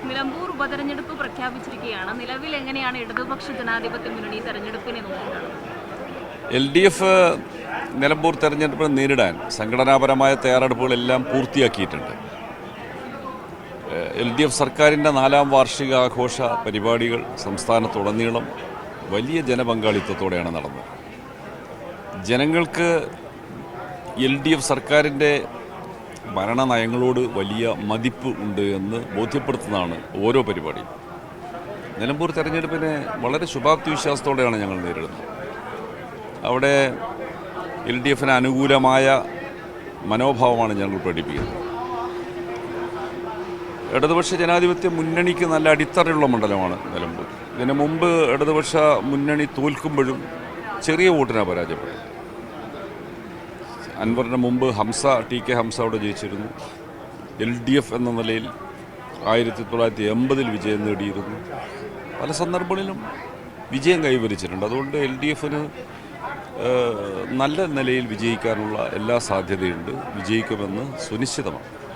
നിലമ്പൂർ ഉപതെരഞ്ഞെടുപ്പ് പ്രഖ്യാപിച്ചിരിക്കുകയാണ്. നിലവിൽ എങ്ങനെയാണ് ഇടതുപക്ഷ ജനാധിപത്യ മുന്നണി തെരഞ്ഞെടുപ്പിനെ നോക്കുന്നത്? LDF നിലമ്പൂർ തെരഞ്ഞെടുപ്പിനെ നേരിടാൻ സംഘടനാപരമായ തയ്യാറെടുപ്പുകളെല്ലാം പൂർത്തിയാക്കിയിട്ടുണ്ട്. LDF സർക്കാരിൻ്റെ 4ാം വാർഷികാഘോഷ പരിപാടികൾ സംസ്ഥാനത്തുടനീളം വലിയ ജനപങ്കാളിത്തത്തോടെയാണ് നടന്നത്. ജനങ്ങൾക്ക് LDF സർക്കാരിൻ്റെ ഭരണനയങ്ങളോട് വലിയ മതിപ്പ് ഉണ്ട് എന്ന് ബോധ്യപ്പെടുത്തുന്നതാണ് ഓരോ പരിപാടിയും. നിലമ്പൂർ തെരഞ്ഞെടുപ്പിനെ വളരെ ശുഭാപ്തി വിശ്വാസത്തോടെയാണ് ഞങ്ങൾ നേരിടുന്നത്. അവിടെ LDFന് അനുകൂലമായ മനോഭാവമാണ് ഞങ്ങൾ പ്രകടിപ്പിക്കുന്നത്. ഇടതുപക്ഷ ജനാധിപത്യ മുന്നണിക്ക് നല്ല അടിത്തറയുള്ള മണ്ഡലമാണ് നിലമ്പൂർ. ഇതിനു മുമ്പ് ഇടതുപക്ഷ മുന്നണി തോൽക്കുമ്പോഴും ചെറിയ വോട്ടിനാണ് പരാജയപ്പെട്ടത്. അൻവറിന് മുമ്പ് TK ഹംസ അവിടെ ജയിച്ചിരുന്നു. LDF എന്ന നിലയിൽ 1980 വിജയം നേടിയിരുന്നു. പല സന്ദർഭങ്ങളിലും വിജയം കൈവരിച്ചിട്ടുണ്ട്. അതുകൊണ്ട് LDFന് നല്ല നിലയിൽ വിജയിക്കാനുള്ള എല്ലാ സാധ്യതയുണ്ട്. വിജയിക്കുമെന്ന് സുനിശ്ചിതമാണ്.